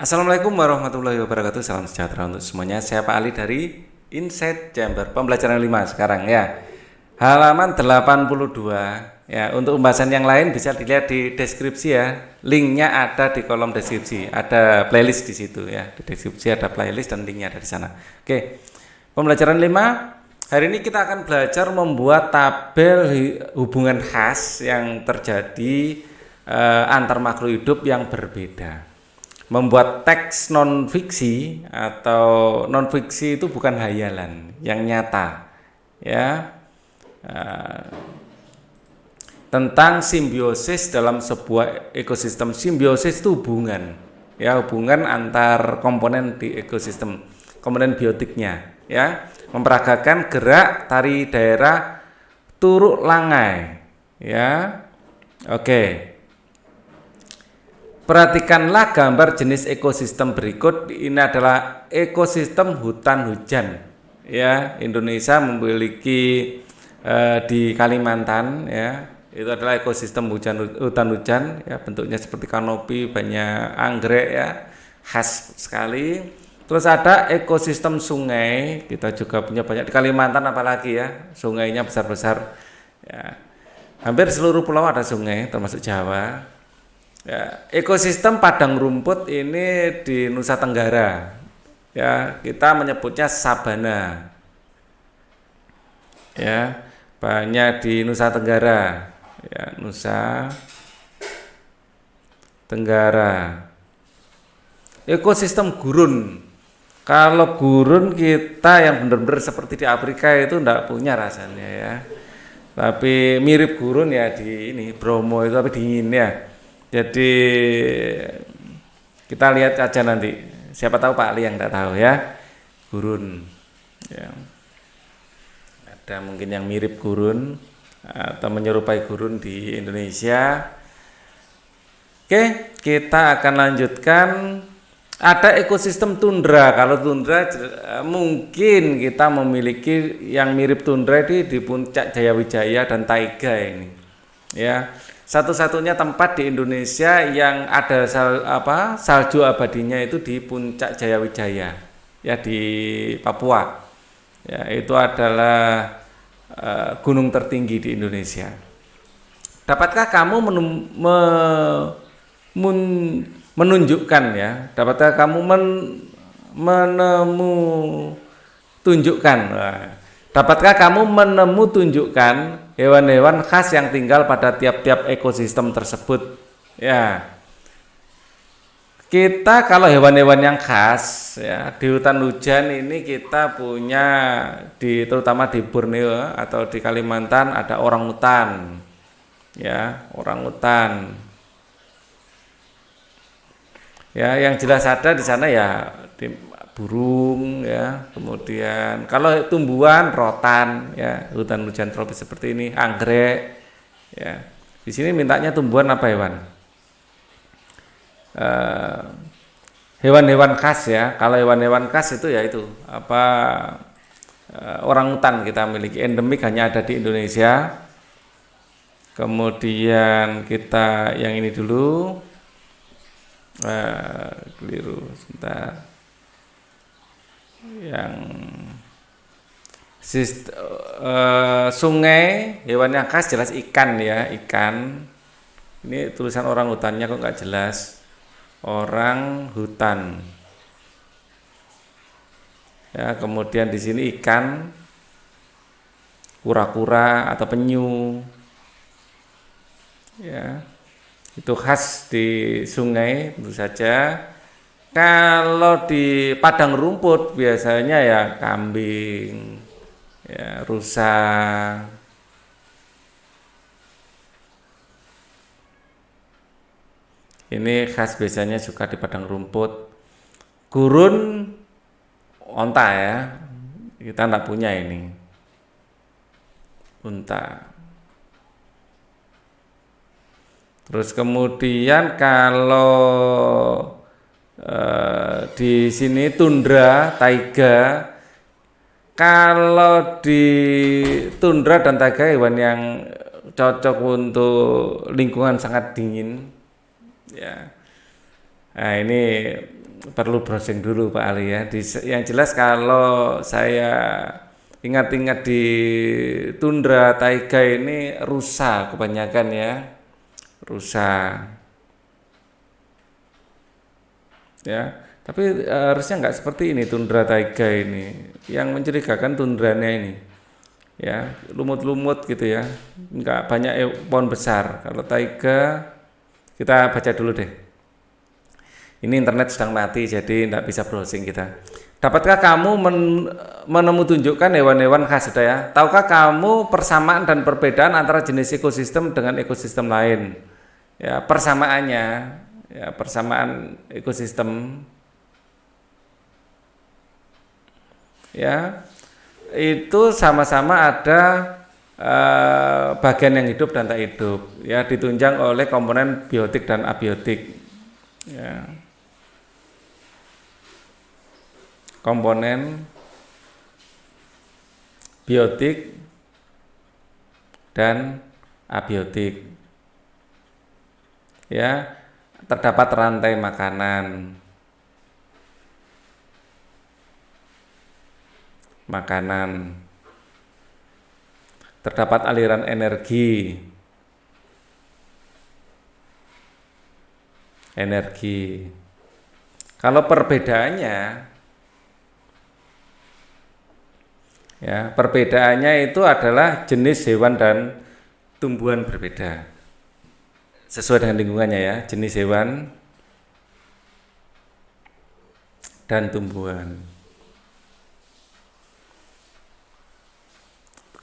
Assalamualaikum warahmatullahi wabarakatuh. Salam sejahtera untuk semuanya. Saya Pak Ali dari Insight Chamber. Pembelajaran 5 sekarang ya. Halaman 82 ya. Untuk pembahasan yang lain bisa dilihat di deskripsi ya. Linknya ada di kolom deskripsi. Ada playlist di situ ya. Di deskripsi ada playlist dan linknya ada di sana. Oke. Pembelajaran 5. Hari ini kita akan belajar membuat tabel hubungan khas yang terjadi antar makhluk hidup yang berbeda. Membuat teks non fiksi atau non fiksi itu bukan hayalan, yang nyata ya. Tentang simbiosis dalam sebuah ekosistem. Simbiosis itu hubungan ya, hubungan antar komponen di ekosistem, komponen biotiknya ya, memperagakan gerak tari daerah turuk langai ya. Oke. Perhatikanlah gambar jenis ekosistem berikut. Ini adalah ekosistem hutan hujan. Ya, Indonesia memiliki di Kalimantan ya. Itu adalah ekosistem hutan hujan ya, bentuknya seperti kanopi, banyak anggrek ya, khas sekali. Terus ada ekosistem sungai, kita juga punya banyak di Kalimantan apalagi ya, sungainya besar-besar ya. Hampir seluruh pulau ada sungai termasuk Jawa. Ya, ekosistem padang rumput ini di Nusa Tenggara. Ya, kita menyebutnya sabana. Ya, banyak di Nusa Tenggara. Ya, Nusa Tenggara. Ekosistem gurun. Kalau gurun kita yang benar-benar seperti di Afrika itu enggak punya rasanya ya. Tapi mirip gurun ya di ini Bromo itu, tapi dingin ya. Jadi kita lihat aja nanti. Siapa tahu Pak Ali yang tidak tahu ya. Gurun. Ya. Ada mungkin yang mirip gurun atau menyerupai gurun di Indonesia. Oke, kita akan lanjutkan. Ada ekosistem tundra. Kalau tundra mungkin kita memiliki yang mirip tundra di Puncak Jayawijaya dan Taiga ini. Ya. Satu-satunya tempat di Indonesia yang ada salju abadinya itu di Puncak Jayawijaya ya, di Papua ya. Itu adalah gunung tertinggi di Indonesia. Dapatkah kamu menunjukkan ya, dapatkah kamu tunjukkan, dapatkah kamu tunjukkan hewan-hewan khas yang tinggal pada tiap-tiap ekosistem tersebut ya. Kita kalau hewan-hewan yang khas ya, di hutan hujan ini kita punya terutama di Borneo atau di Kalimantan ada orangutan ya, orangutan ya. Yang jelas ada di sana ya burung ya, kemudian kalau tumbuhan rotan ya, hutan hujan tropis seperti ini, anggrek ya. Di sini mintanya tumbuhan apa hewan? Hewan-hewan khas ya. Kalau hewan-hewan khas itu ya itu orangutan kita miliki, endemik hanya ada di Indonesia. Kemudian kita yang ini dulu, keliru sebentar. Yang sungai, hewan yang khas jelas ikan ya, ikan. Ini tulisan orang hutannya kok nggak jelas. Orang hutan. Ya, kemudian di sini ikan, kura-kura atau penyu. Ya, itu khas di sungai tentu saja. Kalau di padang rumput biasanya ya kambing, ya rusa. Ini khas biasanya suka di padang rumput. Gurun, onta ya. Kita enggak punya ini. Unta. Terus kemudian kalau di sini tundra, taiga. Kalau di tundra dan taiga hewan yang cocok untuk lingkungan sangat dingin ya. Nah, ini perlu browsing dulu Pak Ali ya. Yang jelas kalau saya ingat-ingat di tundra taiga ini rusa kebanyakan ya, rusa ya. Tapi harusnya nggak seperti ini tundra taiga ini. Yang mencurigakan tundranya ini ya, lumut-lumut gitu ya, nggak banyak pohon besar. Kalau taiga kita baca dulu deh. Ini internet sedang mati jadi tidak bisa browsing kita. Dapatkah kamu tunjukkan hewan-hewan khas ya? Tahukah kamu persamaan dan perbedaan antara jenis ekosistem dengan ekosistem lain? Ya, persamaannya, ya, persamaan ekosistem, ya, itu sama-sama ada bagian yang hidup dan tak hidup, ya, ditunjang oleh komponen biotik dan abiotik, ya. Komponen biotik dan abiotik, ya, terdapat rantai makanan, terdapat aliran energi, Kalau perbedaannya, ya, perbedaannya itu adalah jenis hewan dan tumbuhan berbeda sesuai dengan lingkungannya ya, jenis hewan dan tumbuhan.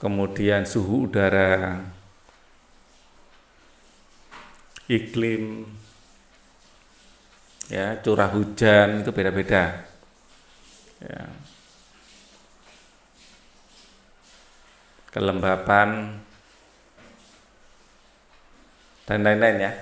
Kemudian suhu udara, iklim, ya, curah hujan itu beda-beda, ya. Kelembapan dan lain-lain ya.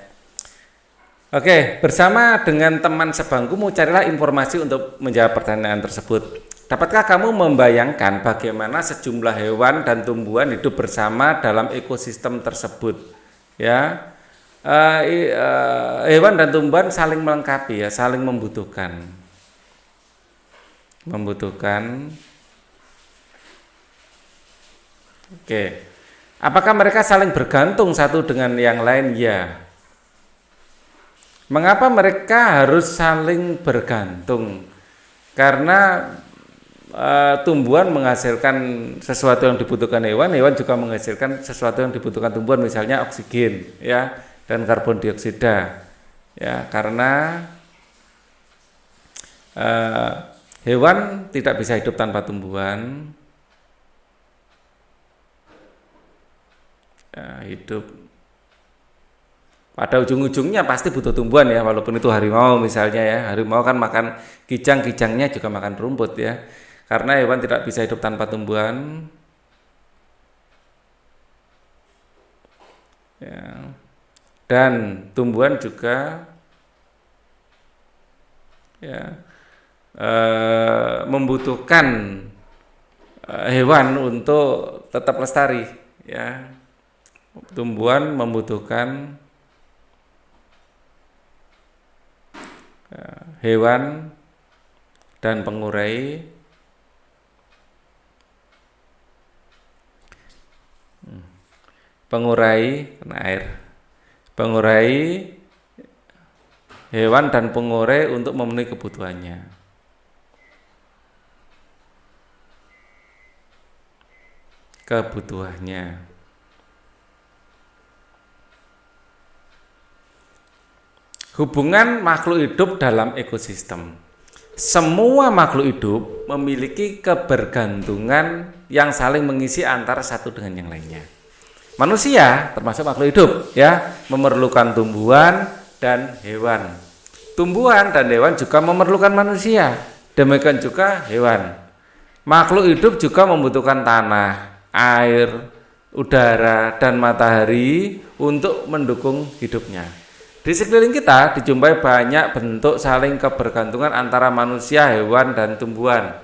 Oke, bersama dengan teman sebangkumu carilah informasi untuk menjawab pertanyaan tersebut. Dapatkah kamu membayangkan bagaimana sejumlah hewan dan tumbuhan hidup bersama dalam ekosistem tersebut? Ya, hewan dan tumbuhan saling melengkapi ya, saling membutuhkan. Oke, apakah mereka saling bergantung satu dengan yang lain? Ya. Mengapa mereka harus saling bergantung? Karena tumbuhan menghasilkan sesuatu yang dibutuhkan hewan, hewan juga menghasilkan sesuatu yang dibutuhkan tumbuhan, misalnya oksigen, ya, dan karbon dioksida, ya. Karena hewan tidak bisa hidup tanpa tumbuhan. Hidup pada ujung-ujungnya pasti butuh tumbuhan ya, walaupun itu harimau misalnya ya, harimau kan makan kijang-kijangnya juga makan rumput ya, karena hewan tidak bisa hidup tanpa tumbuhan, ya. Dan tumbuhan juga, ya, membutuhkan hewan untuk tetap lestari, ya. Tumbuhan membutuhkan hewan dan pengurai air, pengurai hewan dan pengurai untuk memenuhi kebutuhannya. Hubungan makhluk hidup dalam ekosistem. Semua makhluk hidup memiliki kebergantungan yang saling mengisi antara satu dengan yang lainnya. Manusia termasuk makhluk hidup ya, memerlukan tumbuhan dan hewan. Tumbuhan dan hewan juga memerlukan manusia. Demikian juga hewan. Makhluk hidup juga membutuhkan tanah, air, udara, dan matahari untuk mendukung hidupnya. Di sekeliling kita dijumpai banyak bentuk saling kebergantungan antara manusia, hewan, dan tumbuhan,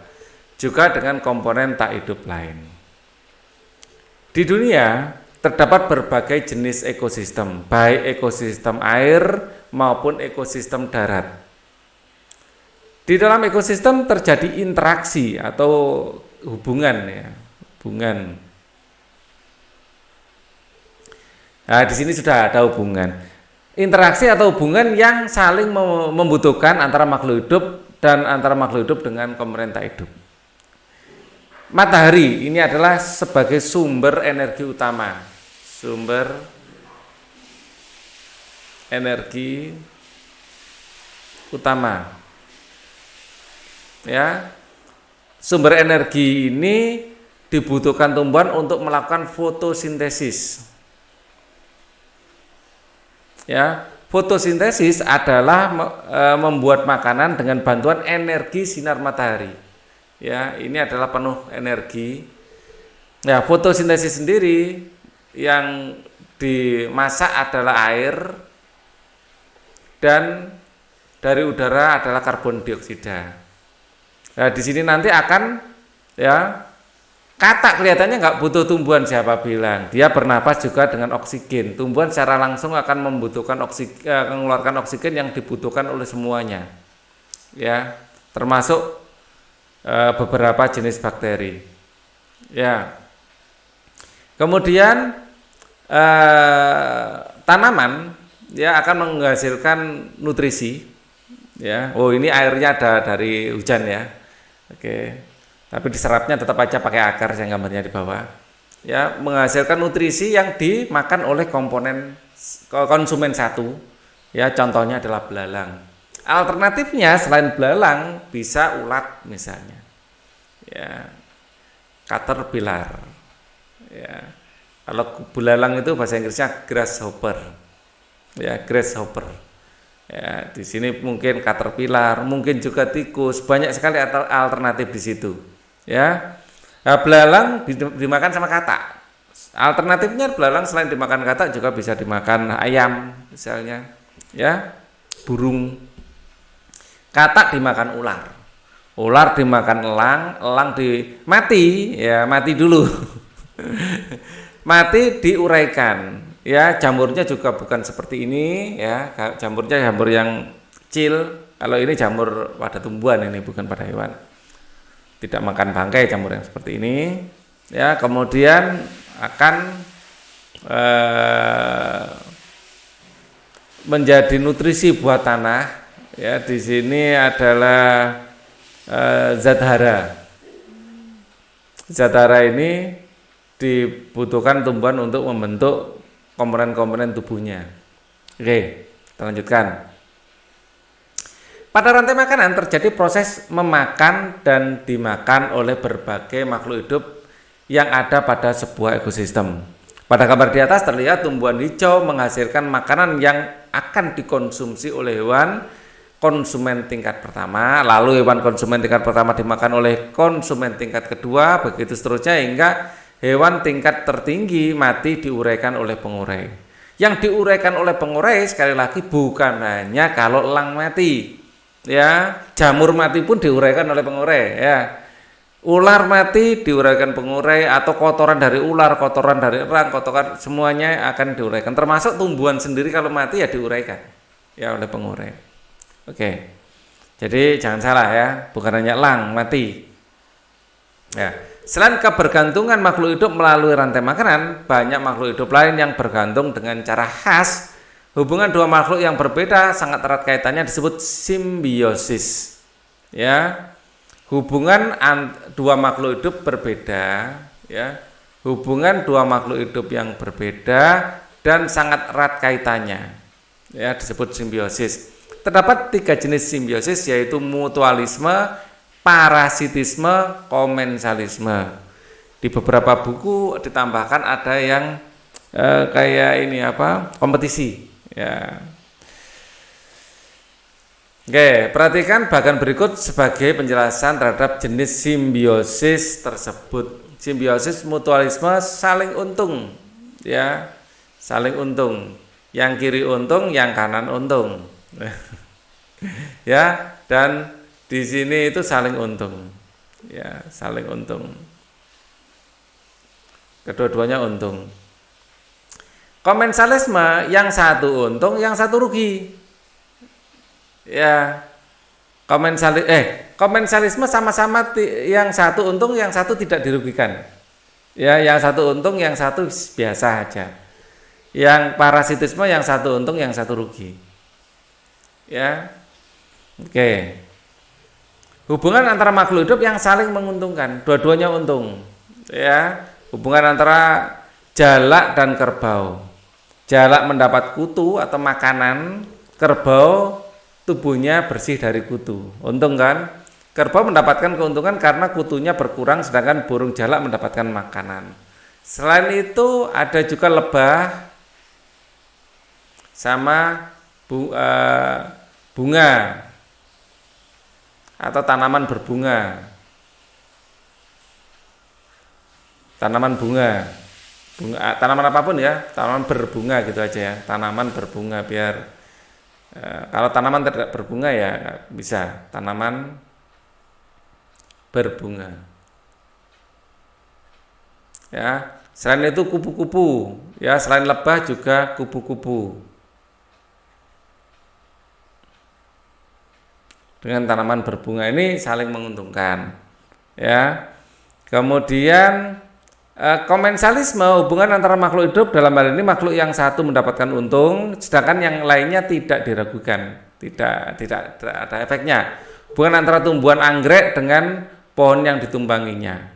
juga dengan komponen tak hidup lain. Di dunia terdapat berbagai jenis ekosistem, baik ekosistem air maupun ekosistem darat. Di dalam ekosistem terjadi interaksi atau hubungan ya, hubungan. Nah, di sini sudah ada hubungan. Interaksi atau hubungan yang saling membutuhkan antara makhluk hidup dan antara makhluk hidup dengan komponen tak hidup. Matahari ini adalah sebagai sumber energi utama. Sumber energi utama. Ya. Sumber energi ini dibutuhkan tumbuhan untuk melakukan fotosintesis. Ya, fotosintesis adalah membuat makanan dengan bantuan energi sinar matahari. Ya, ini adalah penuh energi. Ya, fotosintesis sendiri yang dimasak adalah air dan dari udara adalah karbon dioksida. Nah, di sini nanti akan ya katak kelihatannya nggak butuh tumbuhan, siapa bilang dia bernapas juga dengan oksigen. Tumbuhan secara langsung akan membutuhkan oksigen, mengeluarkan oksigen yang dibutuhkan oleh semuanya, ya termasuk beberapa jenis bakteri. Ya, kemudian tanaman ya akan menghasilkan nutrisi. Ya, oh ini airnya ada dari hujan ya, oke. Tapi diserapnya tetap aja pakai akar, saya gambarnya di bawah. Ya, menghasilkan nutrisi yang dimakan oleh konsumen satu. Ya, contohnya adalah belalang. Alternatifnya selain belalang bisa ulat misalnya. Ya, caterpillar. Ya. Kalau belalang itu bahasa Inggrisnya grasshopper. Ya, grasshopper. Ya, di sini mungkin caterpillar, mungkin juga tikus, banyak sekali alternatif di situ. Ya, nah, belalang dimakan sama katak. Alternatifnya belalang selain dimakan katak juga bisa dimakan ayam misalnya, ya, burung. Katak dimakan ular, ular dimakan elang, elang mati, ya mati dulu, mati diuraikan. Ya, jamurnya juga bukan seperti ini, ya, jamurnya jamur yang kecil. Kalau ini jamur pada tumbuhan, ini bukan pada hewan. Tidak makan bangkai jamur yang seperti ini, ya. Kemudian akan menjadi nutrisi buat tanah, ya. Di sini adalah zat hara. Zat hara ini dibutuhkan tumbuhan untuk membentuk komponen-komponen tubuhnya. Oke, kita lanjutkan. Pada rantai makanan terjadi proses memakan dan dimakan oleh berbagai makhluk hidup yang ada pada sebuah ekosistem. Pada gambar di atas terlihat tumbuhan hijau menghasilkan makanan yang akan dikonsumsi oleh hewan konsumen tingkat pertama, lalu hewan konsumen tingkat pertama dimakan oleh konsumen tingkat kedua, begitu seterusnya hingga hewan tingkat tertinggi mati diuraikan oleh pengurai. Yang diuraikan oleh pengurai sekali lagi bukan hanya kalau elang mati. Ya, jamur mati pun diuraikan oleh pengurai, ya. Ular mati diuraikan pengurai, atau kotoran dari ular, kotoran dari erang, kotoran semuanya akan diuraikan. Termasuk tumbuhan sendiri kalau mati ya diuraikan ya oleh pengurai. Oke. Jadi jangan salah ya, bukan hanya elang mati. Ya, selain kebergantungan makhluk hidup melalui rantai makanan, banyak makhluk hidup lain yang bergantung dengan cara khas. Hubungan dua makhluk yang berbeda sangat erat kaitannya disebut simbiosis. Ya, hubungan dua makhluk hidup berbeda, ya. Hubungan dua makhluk hidup yang berbeda dan sangat erat kaitannya, ya, disebut simbiosis. Terdapat 3 jenis simbiosis, yaitu mutualisme, parasitisme, komensalisme. Di beberapa buku ditambahkan ada yang kayak ini kompetisi. Ya. Oke, perhatikan bagian berikut sebagai penjelasan terhadap jenis simbiosis tersebut. Simbiosis mutualisme saling untung, ya, saling untung. Yang kiri untung, yang kanan untung. Ya, dan di sini itu saling untung. Ya, saling untung. Kedua-duanya untung. Komensalisme, yang satu untung, yang satu rugi. Ya, Komensalisme sama-sama yang satu untung, yang satu tidak dirugikan. Ya, yang satu untung, yang satu biasa aja. Yang parasitisme yang satu untung, yang satu rugi. Ya. Oke. Hubungan antara makhluk hidup yang saling menguntungkan, dua-duanya untung. Ya, hubungan antara jalak dan kerbau. Jalak mendapat kutu atau makanan, kerbau tubuhnya bersih dari kutu. Untung kan? Kerbau mendapatkan keuntungan karena kutunya berkurang, sedangkan burung jalak mendapatkan makanan. Selain itu ada juga lebah sama bunga atau tanaman berbunga. Tanaman bunga. Tanaman apapun ya, tanaman berbunga gitu aja ya. Tanaman berbunga biar kalau tanaman tidak berbunga ya bisa tanaman berbunga. Ya, selain itu kupu-kupu, ya selain lebah juga kupu-kupu. Dengan tanaman berbunga ini saling menguntungkan. Ya. Kemudian komensalisme, hubungan antara makhluk hidup, dalam hal ini makhluk yang satu mendapatkan untung, sedangkan yang lainnya tidak diragukan, tidak ada efeknya. Hubungan antara tumbuhan anggrek dengan pohon yang ditumpanginya.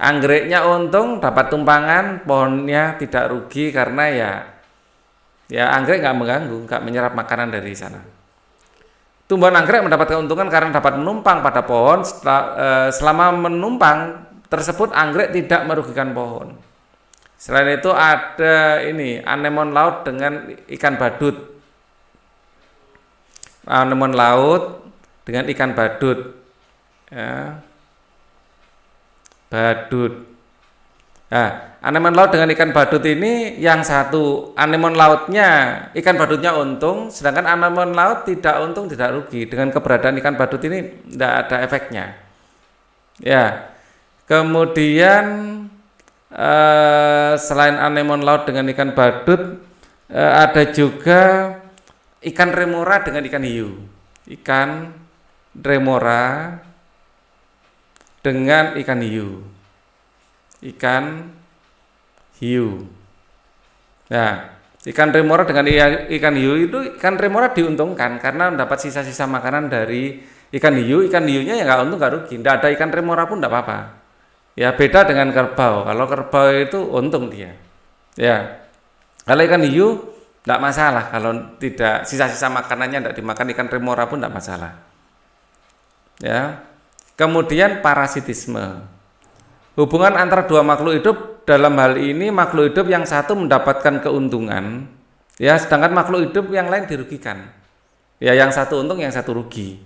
Anggreknya untung, dapat tumpangan, pohonnya tidak rugi karena ya anggrek nggak mengganggu, nggak menyerap makanan dari sana. Tumbuhan anggrek mendapat keuntungan karena dapat menumpang pada pohon. Selama menumpang tersebut, anggrek tidak merugikan pohon. Selain itu ada anemon laut dengan ikan badut. Anemon laut dengan ikan badut. Ya. Badut. Nah, anemon laut dengan ikan badut ini yang satu anemon lautnya, ikan badutnya untung, sedangkan anemon laut tidak untung, tidak rugi. Dengan keberadaan ikan badut ini tidak ada efeknya. Ya. Kemudian selain anemon laut dengan ikan badut, ada juga ikan remora dengan ikan hiu. Ikan remora dengan ikan hiu. Ikan hiu. Nah, ikan remora dengan ikan hiu itu, ikan remora diuntungkan karena mendapat sisa-sisa makanan dari ikan hiu. Ikan hiunya ya nggak untung, nggak rugi. Nggak ada ikan remora pun nggak apa-apa. Ya beda dengan kerbau. Kalau kerbau itu untung dia. Ya. Kalau ikan hiu tidak masalah. Kalau tidak sisa-sisa makanannya tidak dimakan, ikan remora pun tidak masalah. Ya. Kemudian parasitisme. Hubungan antara dua makhluk hidup, dalam hal ini makhluk hidup yang satu mendapatkan keuntungan, ya, sedangkan makhluk hidup yang lain dirugikan. Ya, yang satu untung, yang satu rugi.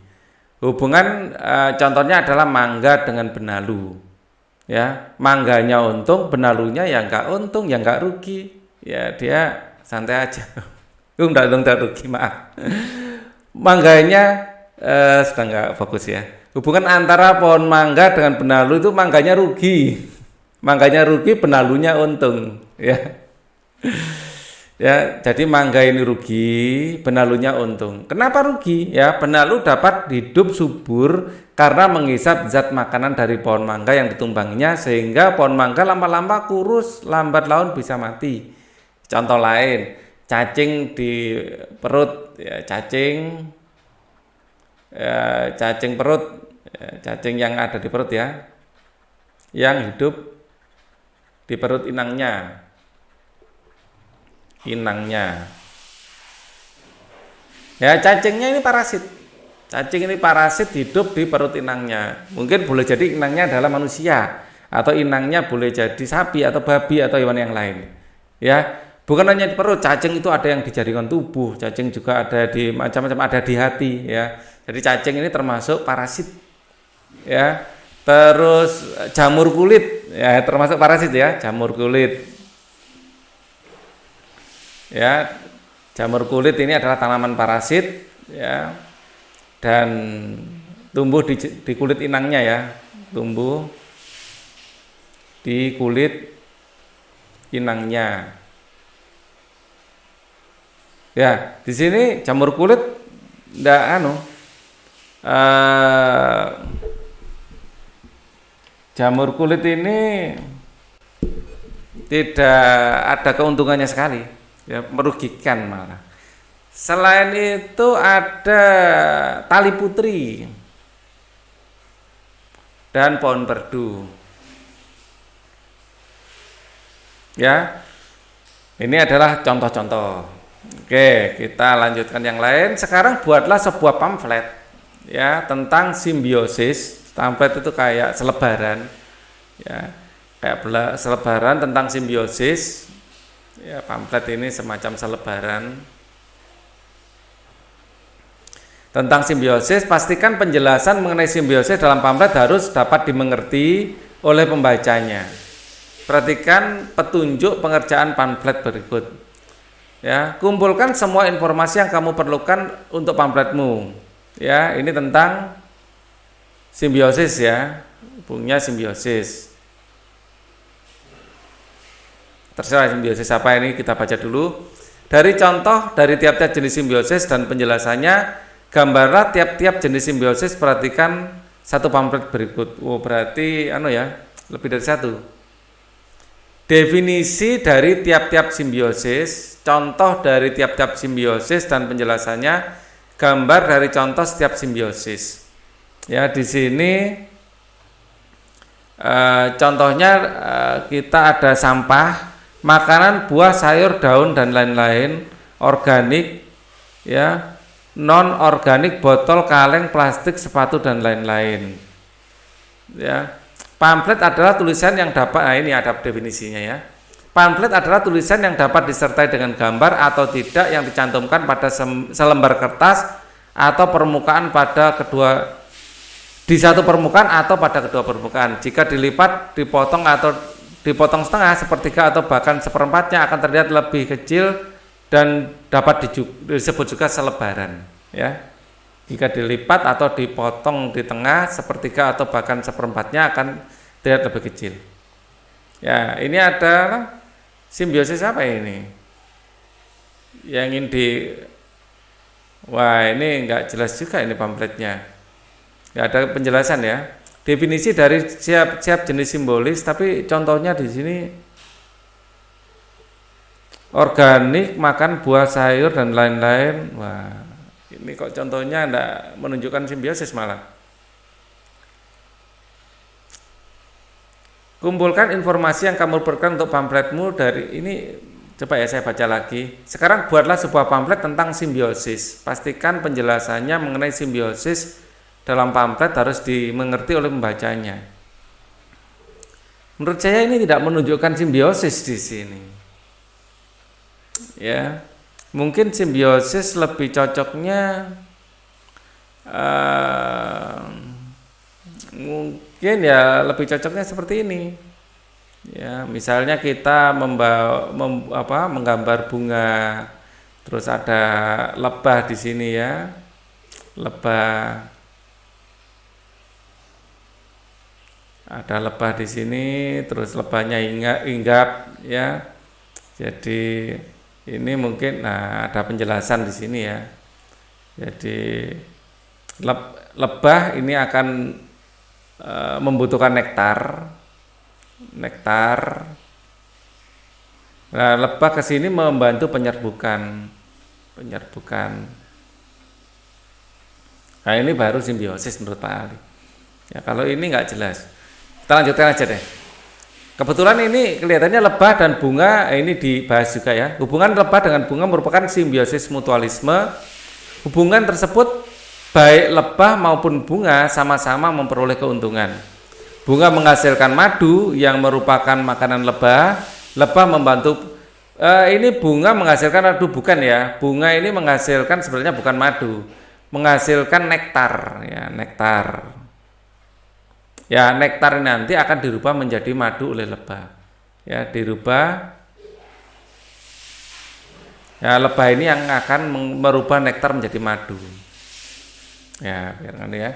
Hubungan contohnya adalah mangga dengan benalu. Ya, mangganya untung, benalunya yang enggak untung, yang enggak rugi. Ya, dia santai aja. Enggak untung, enggak rugi, maaf. Mangganya sedang enggak fokus ya. Hubungan antara pohon mangga dengan benalu itu mangganya rugi. Mangganya rugi, benalunya untung, ya. Ya, jadi mangga ini rugi, benalunya untung. Kenapa rugi? Ya, benalu dapat hidup subur karena menghisap zat makanan dari pohon mangga yang ditumbanginya, sehingga pohon mangga lama-lama kurus, lambat laun bisa mati. Contoh lain, cacing di perut, ya, cacing perut, ya, cacing yang ada di perut ya, yang hidup di perut inangnya. Ya, cacingnya ini parasit. Cacing ini parasit hidup di perut inangnya. Mungkin boleh jadi inangnya adalah manusia, atau inangnya boleh jadi sapi atau babi atau hewan yang lain. Ya, bukan hanya di perut, cacing itu ada yang di jaringan tubuh, cacing juga ada di macam-macam, ada di hati, ya. Jadi cacing ini termasuk parasit. Ya. Terus jamur kulit, ya, termasuk parasit ya, jamur kulit. Ya, jamur kulit ini adalah tanaman parasit, ya, dan tumbuh di kulit inangnya ya, tumbuh di kulit inangnya. Ya, di sini jamur kulit eh, jamur kulit ini tidak ada keuntungannya sekali, ya, merugikan malah. Selain itu ada tali putri dan pohon perdu. Ya, ini adalah contoh-contoh. Oke, kita lanjutkan yang lain. Sekarang buatlah sebuah pamflet, ya, tentang simbiosis. Pamflet itu kayak selebaran, ya, kayak selebaran tentang simbiosis. Ya, pamflet ini semacam selebaran tentang simbiosis. Pastikan penjelasan mengenai simbiosis dalam pamflet harus dapat dimengerti oleh pembacanya. Perhatikan petunjuk pengerjaan pamflet berikut. Ya, kumpulkan semua informasi yang kamu perlukan untuk pamfletmu. Ya, ini tentang simbiosis, ya, punya simbiosis. Terserah simbiosis apa ini, kita baca dulu. Dari contoh dari tiap-tiap jenis simbiosis dan penjelasannya, gambarlah tiap-tiap jenis simbiosis. Perhatikan satu pamflet berikut. Oh, berarti lebih dari satu. Definisi dari tiap-tiap simbiosis, contoh dari tiap-tiap simbiosis dan penjelasannya, gambar dari contoh setiap simbiosis. Ya, di sini contohnya kita ada sampah, makanan, buah, sayur, daun dan lain-lain, organik, ya, non organik, botol, kaleng, plastik, sepatu dan lain-lain. Ya. Pamflet adalah tulisan yang dapat, ini ada definisinya, ya. Pamflet adalah tulisan yang dapat disertai dengan gambar atau tidak yang dicantumkan pada selembar kertas atau permukaan di satu permukaan atau pada kedua permukaan. Jika dilipat, dipotong atau dipotong setengah, sepertiga atau bahkan seperempatnya akan terlihat lebih kecil dan dapat disebut juga selebaran, ya. Jika dilipat atau dipotong di tengah, sepertiga atau bahkan seperempatnya akan terlihat lebih kecil. Ya, ini adalah simbiosis apa ini? Yang wah, ini enggak jelas juga ini pamfletnya. Enggak ada penjelasan, ya. Definisi dari siap jenis simbolis, tapi contohnya di sini organik, makan buah, sayur dan lain-lain. Wah, ini kok contohnya enggak menunjukkan simbiosis malah. Kumpulkan informasi yang kamu perlukan untuk pamfletmu dari ini. Coba ya saya baca lagi. Sekarang buatlah sebuah pamflet tentang simbiosis. Pastikan penjelasannya mengenai simbiosis dalam pamflet harus dimengerti oleh pembacanya. Menurut saya ini tidak menunjukkan simbiosis di sini. Ya. Mungkin simbiosis lebih cocoknya mungkin ya lebih cocoknya seperti ini. Ya, misalnya kita menggambar bunga, terus ada lebah di sini, ya. Lebah. Ada lebah di sini, terus lebahnya hinggap, ya. Jadi ini mungkin ada penjelasan di sini, ya. Jadi lebah ini akan membutuhkan nektar. Nah, lebah ke sini membantu penyerbukan. Nah, ini baru simbiosis menurut Pak Ali. Ya, kalau ini nggak jelas. Kita lanjutkan aja deh. Kebetulan ini kelihatannya lebah dan bunga ini dibahas juga, ya. Hubungan lebah dengan bunga merupakan simbiosis mutualisme. Hubungan tersebut baik lebah maupun bunga sama-sama memperoleh keuntungan. Bunga menghasilkan madu yang merupakan makanan lebah. Lebah membantu ini bunga menghasilkan madu, bukan, ya. Bunga ini menghasilkan sebenarnya bukan madu, menghasilkan nektar, ya, nektar. Ya, nektar ini nanti akan dirubah menjadi madu oleh lebah. Ya, dirubah. Ya, lebah ini yang akan merubah nektar menjadi madu. Ya, biarkan, ya.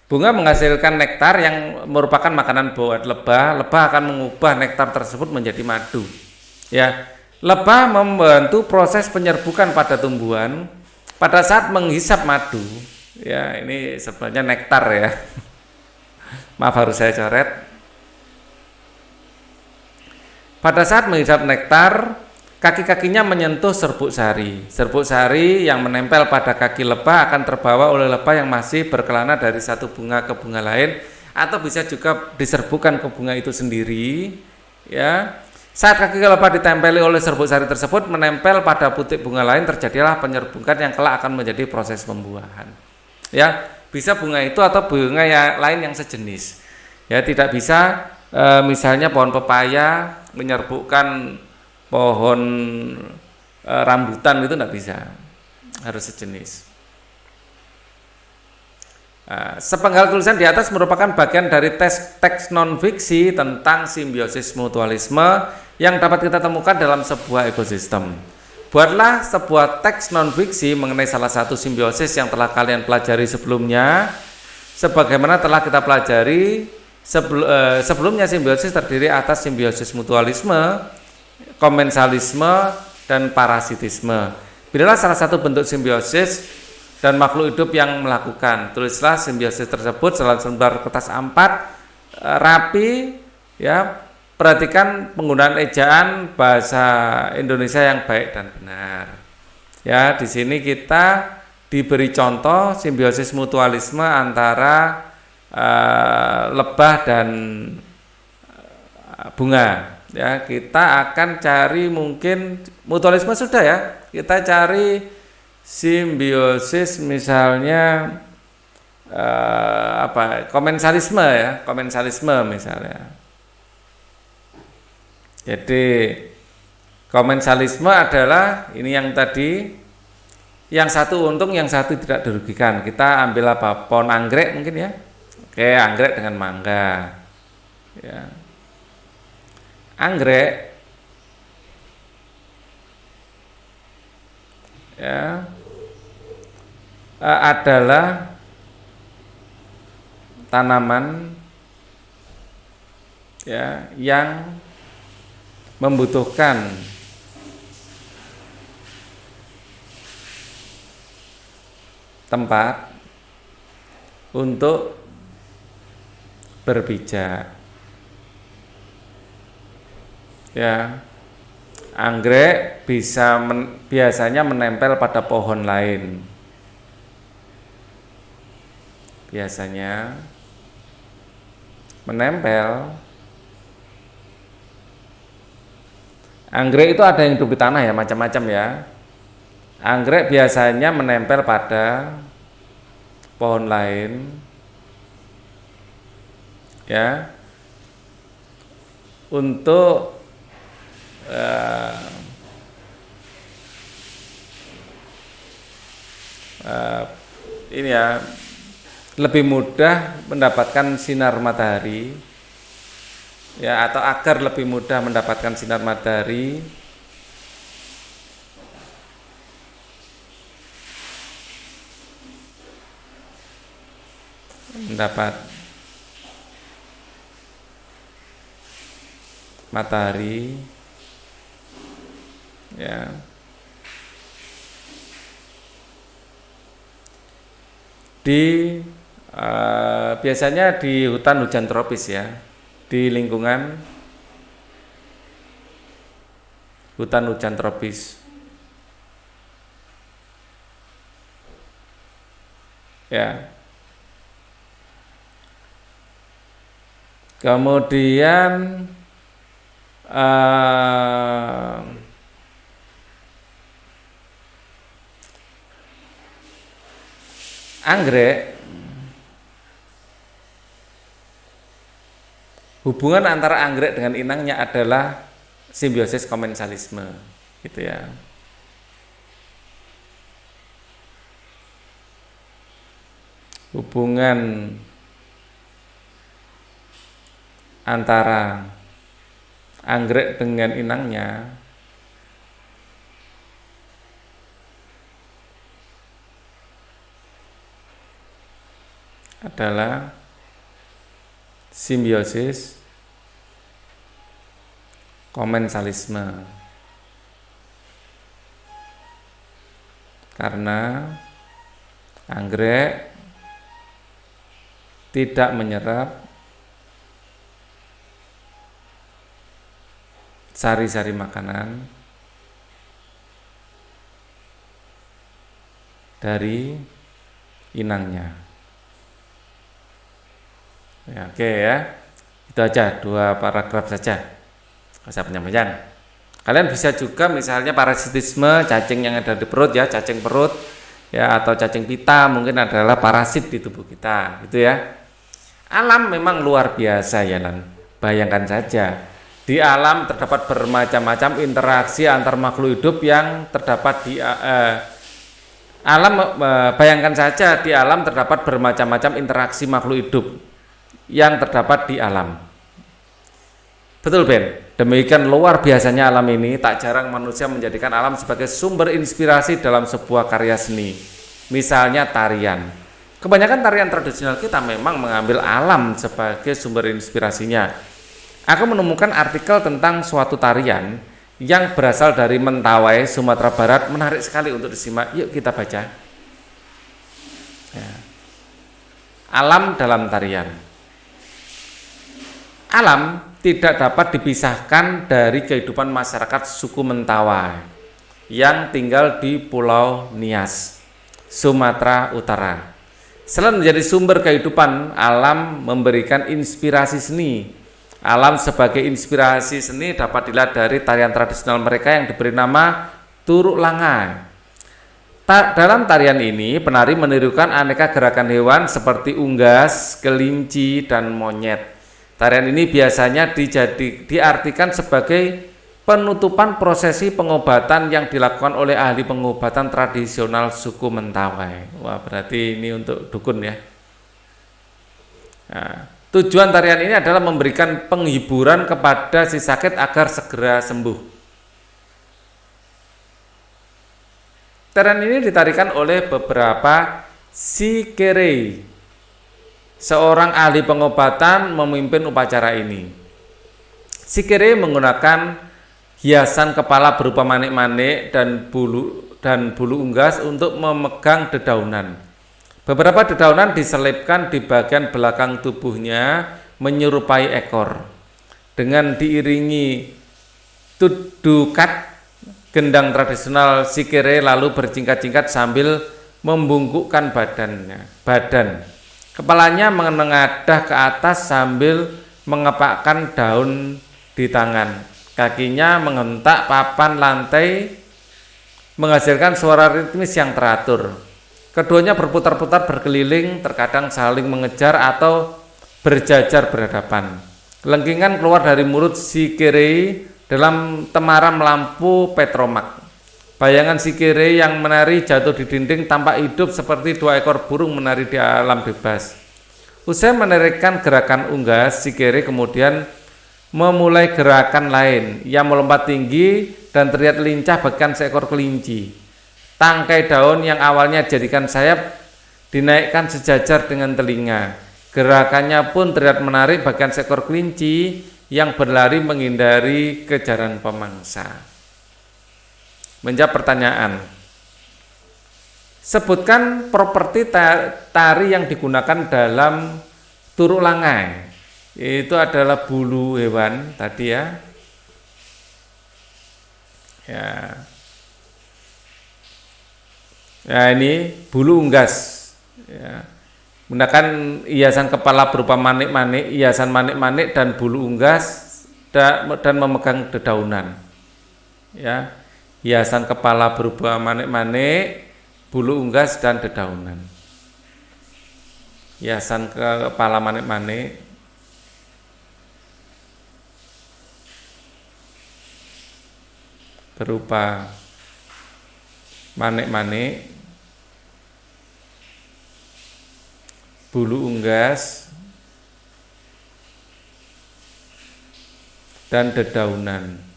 Bunga menghasilkan nektar yang merupakan makanan buat lebah. Lebah akan mengubah nektar tersebut menjadi madu. Ya, lebah membantu proses penyerbukan pada tumbuhan. Pada saat menghisap madu, Ya, ini sebenarnya nektar ya. Maaf harus saya coret. Pada saat menghisap nektar, kaki-kakinya menyentuh serbuk sari. Serbuk sari yang menempel pada kaki lebah akan terbawa oleh lebah yang masih berkelana dari satu bunga ke bunga lain, atau bisa juga diserbukan ke bunga itu sendiri. Ya, saat kaki lebah ditempeli oleh serbuk sari tersebut menempel pada butik bunga lain, terjadilah penyerbukan yang kelak akan menjadi proses pembuahan. Ya, bisa bunga itu atau bunga yang lain yang sejenis. Ya, tidak bisa misalnya pohon pepaya menyerbukan pohon rambutan, itu tidak bisa, harus sejenis. Sepenggal tulisan di atas merupakan bagian dari teks non-fiksi tentang simbiosis mutualisme yang dapat kita temukan dalam sebuah ekosistem. Buatlah sebuah teks non-fiksi mengenai salah satu simbiosis yang telah kalian pelajari sebelumnya. Sebagaimana telah kita pelajari sebelumnya, simbiosis terdiri atas simbiosis mutualisme, komensalisme, dan parasitisme. Pilihlah salah satu bentuk simbiosis dan makhluk hidup yang melakukan. Tulislah simbiosis tersebut dalam lembar kertas A4 rapi, ya. Perhatikan penggunaan ejaan bahasa Indonesia yang baik dan benar. Ya, di sini kita diberi contoh simbiosis mutualisme antara lebah dan bunga. Ya, kita akan cari, mungkin mutualisme sudah ya, kita cari simbiosis misalnya komensalisme ya, komensalisme misalnya. Jadi komensalisme adalah ini yang tadi, yang satu untung, yang satu tidak dirugikan. Kita ambil apa? Pohon anggrek mungkin ya. Oke, anggrek dengan mangga. Ya. Anggrek ya adalah tanaman ya yang membutuhkan tempat untuk berbijak. Ya, anggrek biasanya menempel pada pohon lain. Biasanya menempel. Anggrek itu ada yang hidup di tanah ya, macam-macam ya. Anggrek biasanya menempel pada pohon lain, ya, untuk ini ya, lebih mudah mendapatkan sinar matahari, ya, atau agar lebih mudah mendapatkan sinar matahari, mendapat matahari, ya. Biasanya di hutan hujan tropis ya, di lingkungan hutan hujan tropis, ya. Kemudian anggrek, hubungan antara anggrek dengan inangnya adalah simbiosis komensalisme, gitu ya. Hubungan antara anggrek dengan inangnya adalah simbiosis komensalisme, karena Anggrek tidak menyerap sari-sari makanan dari inangnya. Ya, oke ya. Itu aja 2 paragraf saja masa penyampaian. Kalian bisa juga misalnya parasitisme cacing yang ada di perut ya, cacing perut ya, atau cacing pita mungkin adalah parasit di tubuh kita, gitu ya. Alam memang luar biasa ya Nan. Bayangkan saja, di alam terdapat bermacam-macam interaksi antar makhluk hidup yang terdapat di alam. Bayangkan saja di alam terdapat bermacam-macam interaksi makhluk hidup yang terdapat di alam. Betul Ben? Demikian luar biasanya alam ini. Tak jarang manusia menjadikan alam sebagai sumber inspirasi dalam sebuah karya seni. Misalnya tarian. Kebanyakan tarian tradisional kita memang mengambil alam sebagai sumber inspirasinya. Aku menemukan artikel tentang suatu tarian yang berasal dari Mentawai, Sumatera Barat. Menarik sekali untuk disimak. Yuk kita baca. Ya. Alam dalam tarian. Alam tidak dapat dipisahkan dari kehidupan masyarakat suku Mentawai yang tinggal di Pulau Nias, Sumatera Utara. Selain menjadi sumber kehidupan, alam memberikan inspirasi seni. Alam sebagai inspirasi seni dapat dilihat dari tarian tradisional mereka yang diberi nama Turuk Langai. Dalam tarian ini, penari menirukan aneka gerakan hewan seperti unggas, kelinci, dan monyet. Tarian ini biasanya diartikan sebagai penutupan prosesi pengobatan yang dilakukan oleh ahli pengobatan tradisional suku Mentawai. Wah, berarti ini untuk dukun ya. Nah, tujuan tarian ini adalah memberikan penghiburan kepada si sakit agar segera sembuh. Tarian ini ditarikan oleh beberapa sikere. Seorang ahli pengobatan memimpin upacara ini. Sikere menggunakan hiasan kepala berupa manik-manik dan bulu unggas untuk memegang dedaunan. Beberapa dedaunan diselipkan di bagian belakang tubuhnya menyerupai ekor. Dengan diiringi tudukat, gendang tradisional sikere lalu berjingkat-jingkat sambil membungkukkan badan. Kepalanya menengadah ke atas sambil mengepakkan daun di tangan. Kakinya menghentak papan lantai menghasilkan suara ritmis yang teratur. Keduanya berputar-putar berkeliling, terkadang saling mengejar atau berjajar berhadapan. Lengkingan keluar dari mulut sikere dalam temaram lampu petromak. Bayangan sikere yang menari jatuh di dinding tampak hidup seperti 2 ekor burung menari di alam bebas. Usai menarikkan gerakan unggas, sikere kemudian memulai gerakan lain yang melompat tinggi dan terlihat lincah bagaikan seekor kelinci. Tangkai daun yang awalnya dijadikan sayap dinaikkan sejajar dengan telinga. Gerakannya pun terlihat menarik bagaikan seekor kelinci yang berlari menghindari kejaran pemangsa. Menjawab pertanyaan. Sebutkan properti tari yang digunakan dalam Turuk Langai. Itu adalah bulu hewan tadi ya. Ya ini bulu unggas. Ya. Menggunakan hiasan kepala berupa manik-manik, hiasan manik-manik dan bulu unggas dan memegang dedaunan. Ya. Hiasan kepala berupa manik-manik, bulu unggas dan dedaunan. Hiasan kepala manik-manik, berupa manik-manik, bulu unggas dan dedaunan.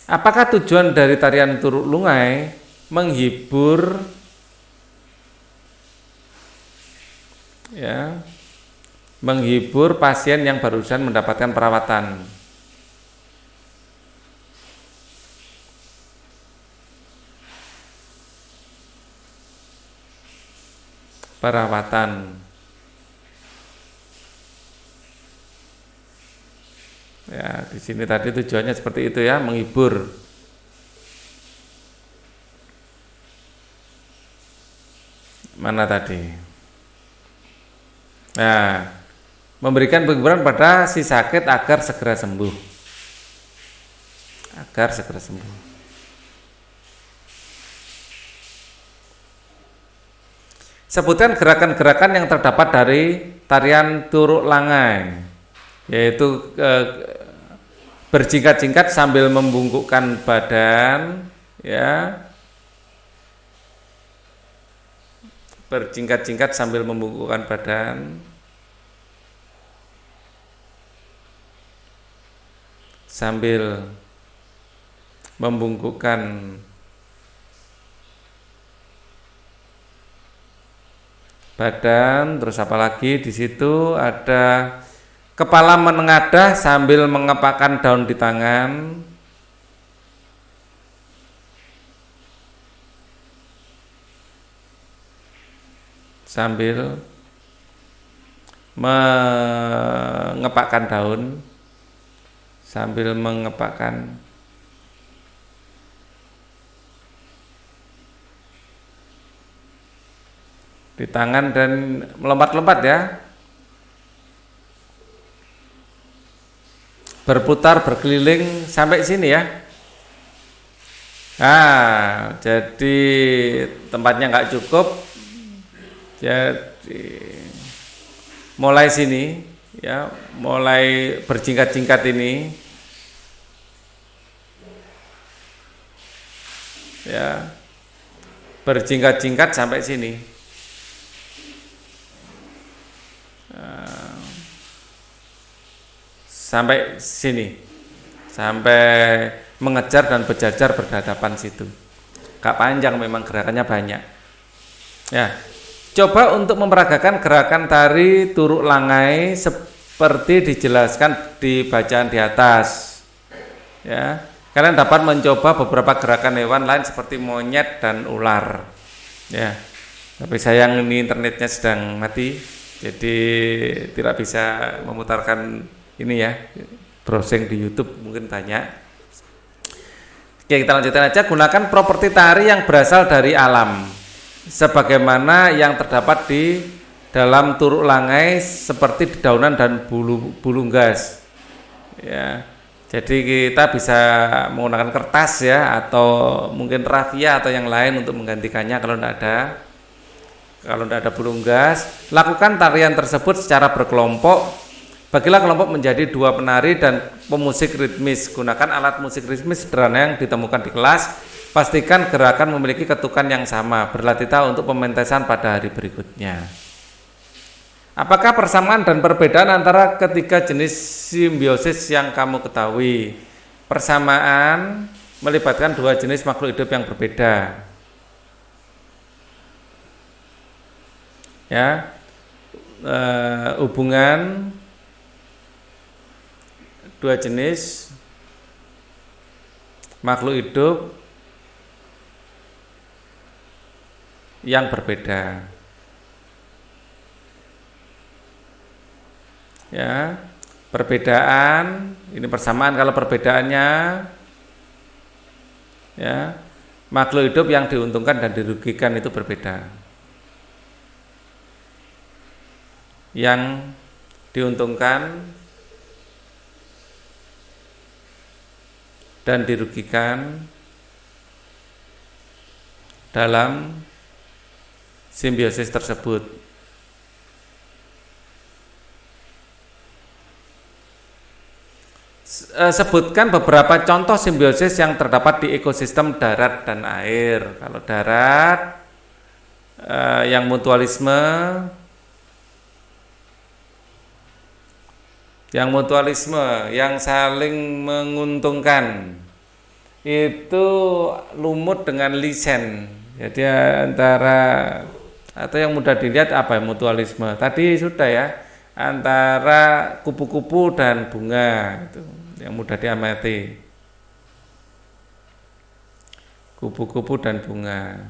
Apakah tujuan dari tarian Turuk Langai menghibur menghibur pasien yang barusan mendapatkan perawatan? perawatan. Ya, di sini tadi tujuannya seperti itu ya, menghibur. Mana tadi? Nah, memberikan penghiburan pada si sakit agar segera sembuh. Agar segera sembuh. Sebutkan gerakan-gerakan yang terdapat dari tarian Turuk Langai, yaitu berjingkat-jingkat sambil membungkukkan badan, ya. Berjingkat-jingkat sambil membungkukkan badan, sambil membungkukkan badan. Terus apa lagi? Di situ ada kepala menengadah sambil mengepakkan daun di tangan. Sambil mengepakkan daun, sambil mengepakkan di tangan dan melompat-lompat ya, berputar berkeliling sampai sini ya. Nah, jadi tempatnya nggak cukup, jadi mulai sini ya, mulai berjingkat-jingkat ini ya, berjingkat-jingkat sampai sini. Sampai sini, sampai mengejar dan berjajar berhadapan situ. Gak panjang, memang gerakannya banyak ya. Coba untuk memperagakan gerakan tari Turuk Langai seperti dijelaskan di bacaan di atas ya. Kalian dapat mencoba beberapa gerakan hewan lain seperti monyet dan ular ya. Tapi sayang ini internetnya sedang mati, jadi tidak bisa memutarkan ini ya. Browsing di YouTube mungkin banyak. Oke, kita lanjutkan aja. Gunakan properti tari yang berasal dari alam sebagaimana yang terdapat di dalam Turuk Langai seperti dedaunan dan bulu unggas ya. Jadi kita bisa menggunakan kertas ya, atau mungkin rafia atau yang lain untuk menggantikannya kalau tidak ada bulu unggas. Lakukan tarian tersebut secara berkelompok. Bagilah kelompok menjadi 2 penari dan pemusik ritmis. Gunakan alat musik ritmis sederhana yang ditemukan di kelas. Pastikan gerakan memiliki ketukan yang sama. Berlatihlah untuk pementesan pada hari berikutnya. Apakah persamaan dan perbedaan antara ketiga jenis simbiosis yang kamu ketahui? Persamaan melibatkan 2 jenis makhluk hidup yang berbeda. Ya, hubungan 2 jenis makhluk hidup yang berbeda ya. Perbedaan ini persamaan, kalau perbedaannya ya, makhluk hidup yang diuntungkan dan dirugikan itu berbeda. Yang diuntungkan dan dirugikan dalam simbiosis tersebut. Sebutkan beberapa contoh simbiosis yang terdapat di ekosistem darat dan air. Kalau darat, yang mutualisme, yang saling menguntungkan, itu lumut dengan lisen. Jadi antara, atau yang mudah dilihat apa ya, mutualisme tadi sudah ya, antara kupu-kupu dan bunga, itu yang mudah diamati, kupu-kupu dan bunga.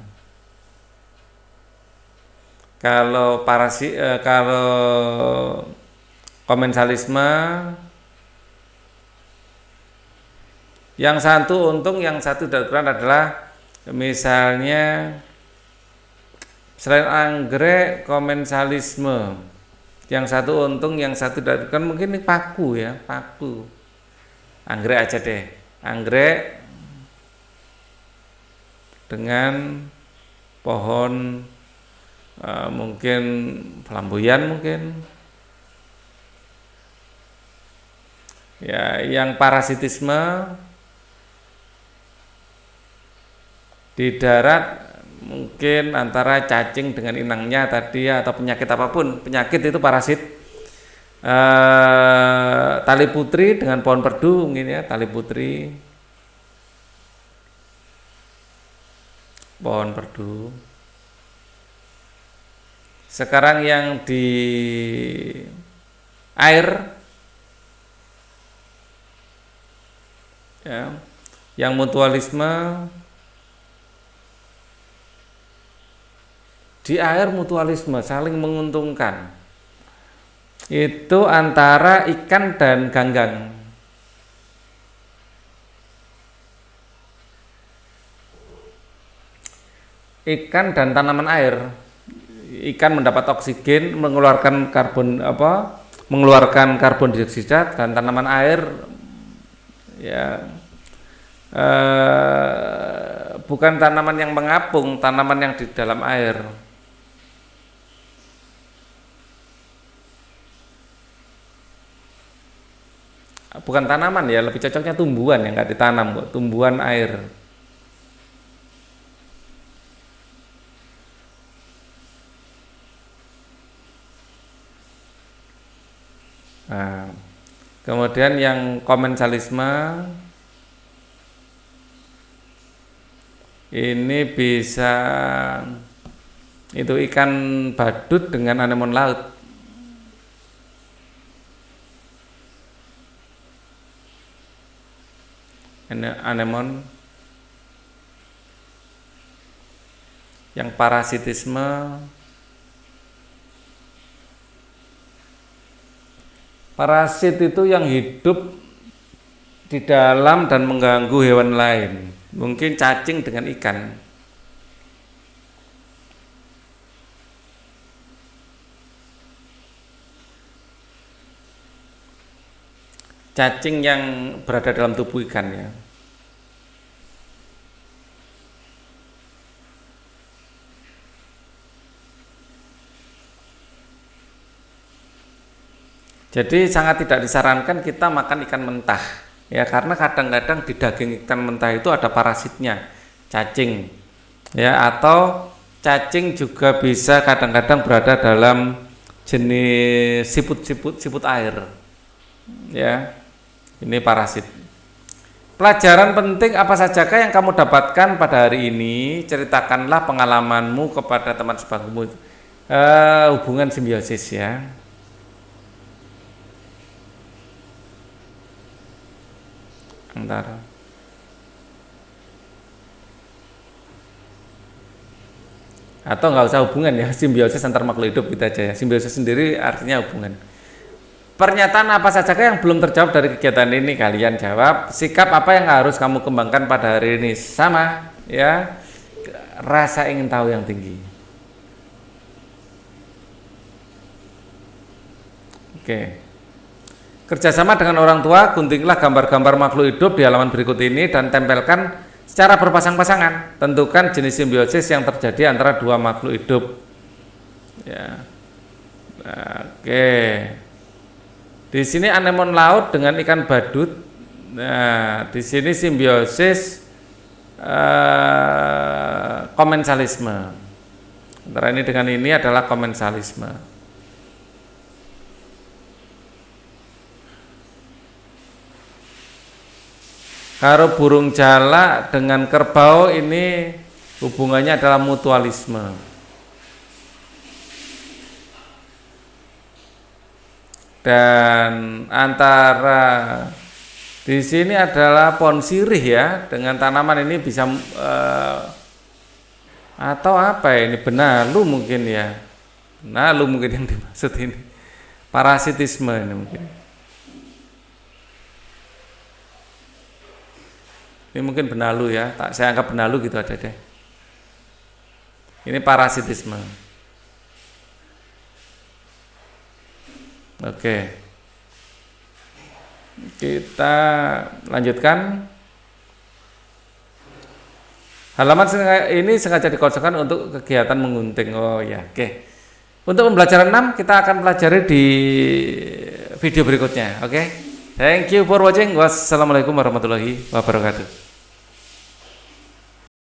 Kalau komensalisme, yang satu untung, yang satu tidak kurang adalah misalnya selain anggrek komensalisme, yang satu untung, yang satu tidak, kan mungkin ini paku ya, paku. Anggrek aja deh, anggrek dengan pohon mungkin flamboyan mungkin. Ya, yang parasitisme di darat mungkin antara cacing dengan inangnya tadi ya, atau penyakit apapun, penyakit itu parasit. Tali putri dengan pohon perdu mungkin ya, tali putri, pohon perdu. Sekarang yang di air ya, yang mutualisme di air, mutualisme saling menguntungkan itu antara ikan dan ganggang. Ikan dan tanaman air. Ikan mendapat oksigen, mengeluarkan karbon dioksida, dan tanaman air ya bukan tanaman yang mengapung, tanaman yang di dalam air. Bukan tanaman ya, lebih cocoknya tumbuhan yang nggak ditanam, tumbuhan air. Nah, kemudian yang komensalisme ini bisa itu ikan badut dengan anemon laut. Anemon. Yang parasitisme, parasit itu yang hidup di dalam dan mengganggu hewan lain, mungkin cacing dengan ikan. Cacing yang berada dalam tubuh ikan ya. Jadi sangat tidak disarankan kita makan ikan mentah ya, karena kadang-kadang di daging ikan mentah itu ada parasitnya, cacing ya, atau cacing juga bisa kadang-kadang berada dalam jenis siput air ya. Ini parasit. Pelajaran penting apa sajakah yang kamu dapatkan pada hari ini? Ceritakanlah pengalamanmu kepada teman sebangkumu. Hubungan simbiosis ya. Antara atau nggak usah hubungan ya, simbiosis antar makhluk hidup kita aja ya. Simbiosis sendiri artinya hubungan. Pernyataan apa sajakah yang belum terjawab dari kegiatan ini? Kalian jawab. Sikap apa yang harus kamu kembangkan pada hari ini? Sama ya, rasa ingin tahu yang tinggi. Oke. Kerjasama dengan orang tua, guntinglah gambar-gambar makhluk hidup di halaman berikut ini dan tempelkan secara berpasang-pasangan. Tentukan jenis simbiosis yang terjadi antara dua makhluk hidup. Ya. Oke. Di sini anemon laut dengan ikan badut. Nah, di sini simbiosis komensalisme. Antara ini dengan ini adalah komensalisme. Kalau burung jalak dengan kerbau ini hubungannya adalah mutualisme. Dan antara di sini adalah pohon sirih ya, dengan tanaman ini bisa atau apa ya, ini benalu mungkin ya. Nalu mungkin yang dimaksud ini. Parasitisme ini mungkin. Ini mungkin benalu ya. Saya anggap benalu gitu aja deh. Ini parasitisme. Oke. Kita lanjutkan. Halaman ini sengaja dikosongkan untuk kegiatan mengunting. Oh ya, oke. Untuk pembelajaran 6 kita akan pelajari di video berikutnya. Oke. Thank you for watching. Wassalamualaikum warahmatullahi wabarakatuh.